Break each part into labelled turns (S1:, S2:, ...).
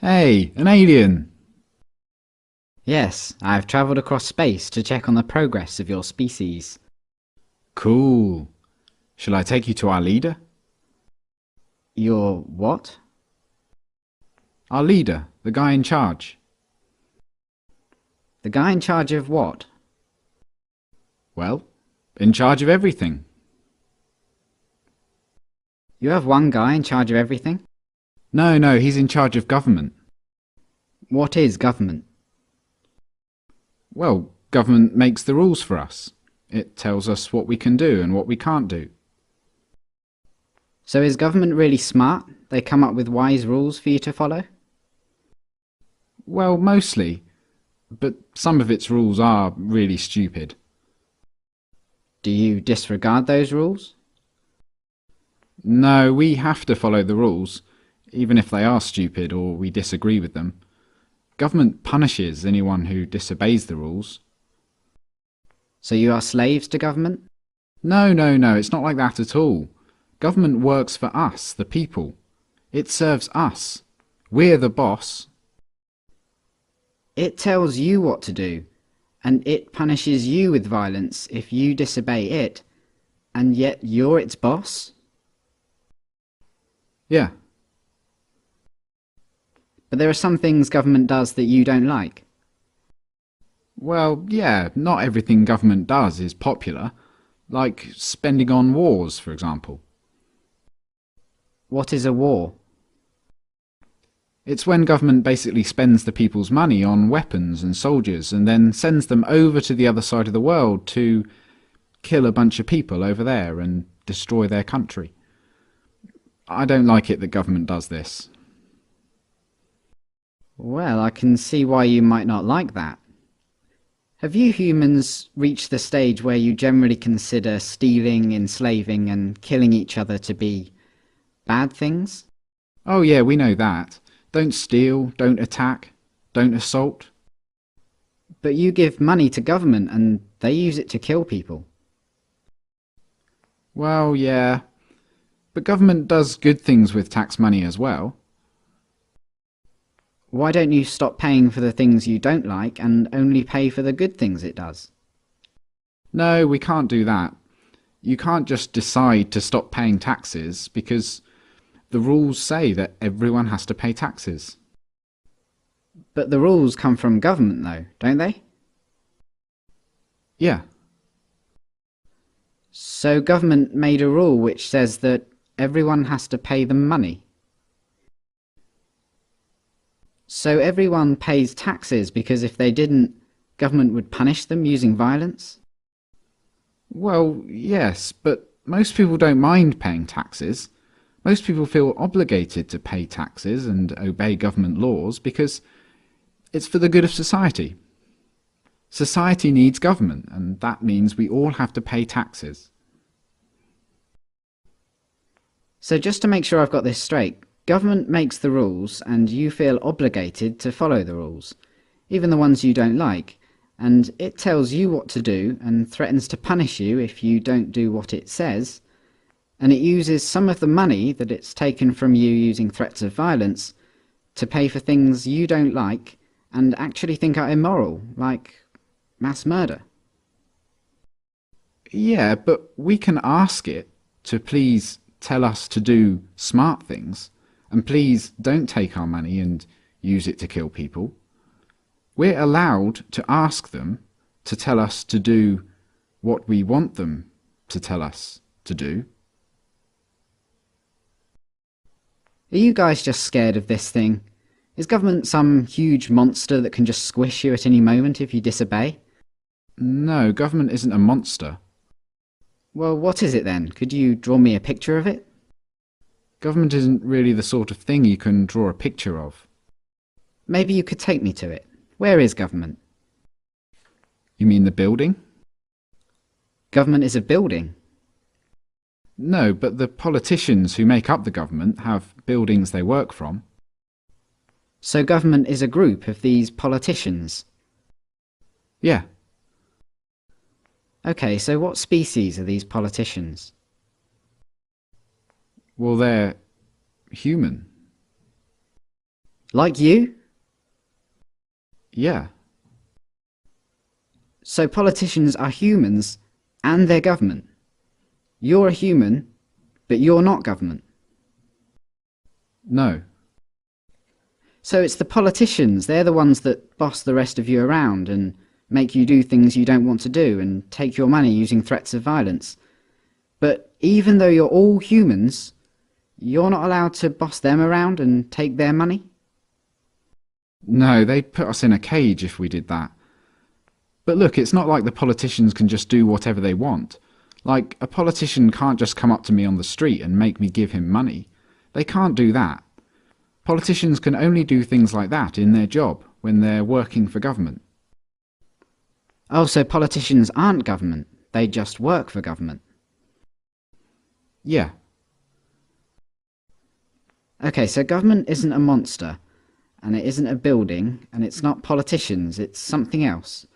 S1: Hey, an alien!
S2: Yes, I've travelled across space to check on the progress of your species.
S1: Cool. Shall I take you to our leader?
S2: Your what?
S1: Our leader, the guy in charge.
S2: The guy in charge of what?
S1: Well, in charge of everything.
S2: You have one guy in charge of everything?
S1: No, he's in charge of government.
S2: What is government?
S1: Well, government makes the rules for us. It tells us what we can do and what we can't do.
S2: So is government really smart? They come up with wise rules for you to follow?
S1: Well, mostly, but some of its rules are really stupid.
S2: Do you disregard those rules?
S1: No, we have to follow the rules, even if they are stupid or we disagree with them. Government punishes anyone who disobeys the rules.
S2: So you are slaves to government?
S1: No, it's not like that at all. Government works for us, the people. It serves us. We're the boss.
S2: It tells you what to do, and it punishes you with violence if you disobey it, and yet you're its boss?
S1: Yeah.
S2: But there are some things government does that you don't like.
S1: Well, yeah, not everything government does is popular. Like spending on wars, for example.
S2: What is a war?
S1: It's when government basically spends the people's money on weapons and soldiers and then sends them over to the other side of the world to kill a bunch of people over there and destroy their country. I don't like it that government does this.
S2: Well, I can see why you might not like that. Have you humans reached the stage where you generally consider stealing, enslaving, and killing each other to be bad things?
S1: Oh yeah, we know that. Don't steal, don't attack, don't assault.
S2: But you give money to government and they use it to kill people.
S1: Well, yeah. But government does good things with tax money as well.
S2: Why don't you stop paying for the things you don't like and only pay for the good things it does?
S1: No, we can't do that. You can't just decide to stop paying taxes because the rules say that everyone has to pay taxes.
S2: But the rules come from government though, don't they?
S1: Yeah.
S2: So government made a rule which says that everyone has to pay them money. So everyone pays taxes because if they didn't, government would punish them using violence?
S1: Well, yes, but most people don't mind paying taxes. Most people feel obligated to pay taxes and obey government laws because it's for the good of society. Society needs government, and that means we all have to pay taxes.
S2: So just to make sure I've got this straight, government makes the rules and you feel obligated to follow the rules, even the ones you don't like, and it tells you what to do and threatens to punish you if you don't do what it says, and it uses some of the money that it's taken from you using threats of violence to pay for things you don't like and actually think are immoral, like mass murder.
S1: Yeah, but we can ask it to please tell us to do smart things, and please don't take our money and use it to kill people. We're allowed to ask them to tell us to do what we want them to tell us to do.
S2: Are you guys just scared of this thing? Is government some huge monster that can just squish you at any moment if you disobey?
S1: No, government isn't a monster.
S2: Well, what is it then? Could you draw me a picture of it?
S1: Government isn't really the sort of thing you can draw a picture of.
S2: Maybe you could take me to it. Where is government?
S1: You mean the building?
S2: Government is a building.
S1: No, but the politicians who make up the government have buildings they work from.
S2: So government is a group of these politicians.
S1: Yeah.
S2: Okay, so what species are these politicians?
S1: Well, they're human.
S2: Like you?
S1: Yeah.
S2: So politicians are humans and they're government. You're a human, but you're not government.
S1: No.
S2: So it's the politicians, they're the ones that boss the rest of you around and make you do things you don't want to do and take your money using threats of violence. But even though you're all humans, you're not allowed to boss them around and take their money?
S1: No, they'd put us in a cage if we did that. But look, it's not like the politicians can just do whatever they want. Like, a politician can't just come up to me on the street and make me give him money. They can't do that. Politicians can only do things like that in their job, when they're working for government.
S2: Oh, so politicians aren't government, they just work for government.
S1: Yeah.
S2: Okay, so government isn't a monster, and it isn't a building, and it's not politicians, it's something else.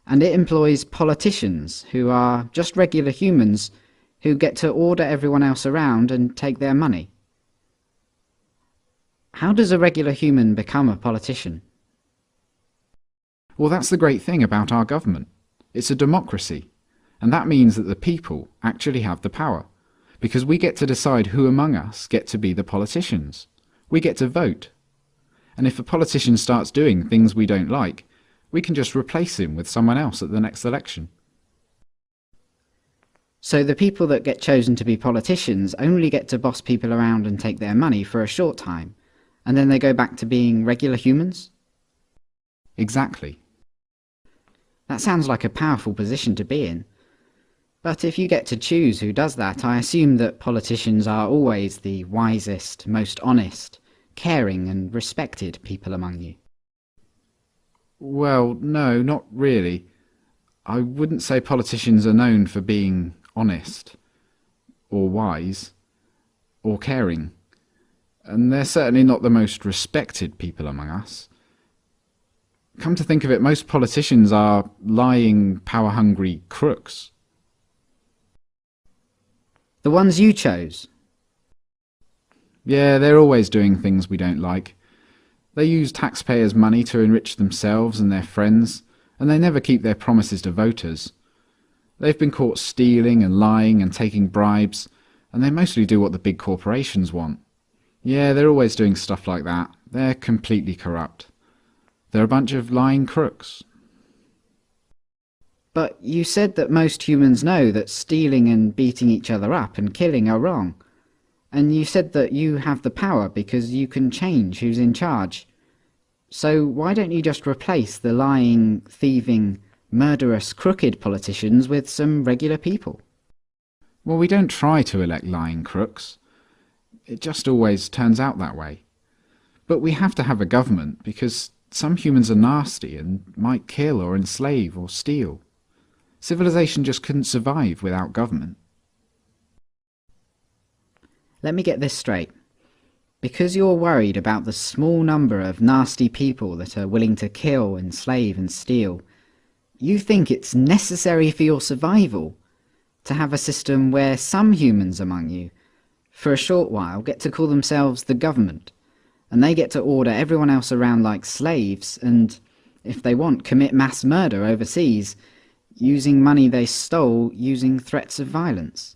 S2: And it employs politicians, who are just regular humans, who get to order everyone else around and take their money. How does a regular human become a politician?
S1: Well, that's the great thing about our government. It's a democracy, and that means that the people actually have the power, because we get to decide who among us get to be the politicians. We get to vote. And if a politician starts doing things we don't like, we can just replace him with someone else at the next election.
S2: So the people that get chosen to be politicians only get to boss people around and take their money for a short time, and then they go back to being regular humans?
S1: Exactly.
S2: That sounds like a powerful position to be in. But if you get to choose who does that, I assume that politicians are always the wisest, most honest, caring and respected people among you.
S1: Well, no, not really. I wouldn't say politicians are known for being honest, or wise, or caring. And they're certainly not the most respected people among us. Come to think of it, most politicians are lying, power-hungry crooks.
S2: The ones you chose?
S1: Yeah, they're always doing things we don't like. They use taxpayers' money to enrich themselves and their friends, and they never keep their promises to voters. They've been caught stealing and lying and taking bribes, and they mostly do what the big corporations want. Yeah, they're always doing stuff like that. They're completely corrupt. They're a bunch of lying crooks.
S2: But you said that most humans know that stealing and beating each other up and killing are wrong. And you said that you have the power because you can change who's in charge. So why don't you just replace the lying, thieving, murderous, crooked politicians with some regular people?
S1: Well, we don't try to elect lying crooks. It just always turns out that way. But we have to have a government because some humans are nasty and might kill or enslave or steal. Civilization just couldn't survive without government.
S2: Let me get this straight. Because you're worried about the small number of nasty people that are willing to kill, enslave and steal, you think it's necessary for your survival to have a system where some humans among you, for a short while, get to call themselves the government, and they get to order everyone else around like slaves and, if they want, commit mass murder overseas, using money they stole using threats of violence.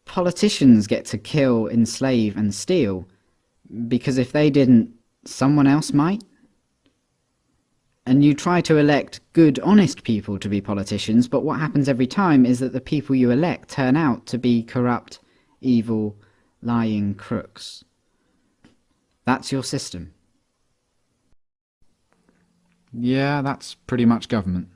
S2: Politicians get to kill, enslave and steal, because if they didn't, someone else might. And you try to elect good, honest people to be politicians, but what happens every time is that the people you elect turn out to be corrupt, evil, lying crooks. That's your system.
S1: Yeah, that's pretty much government.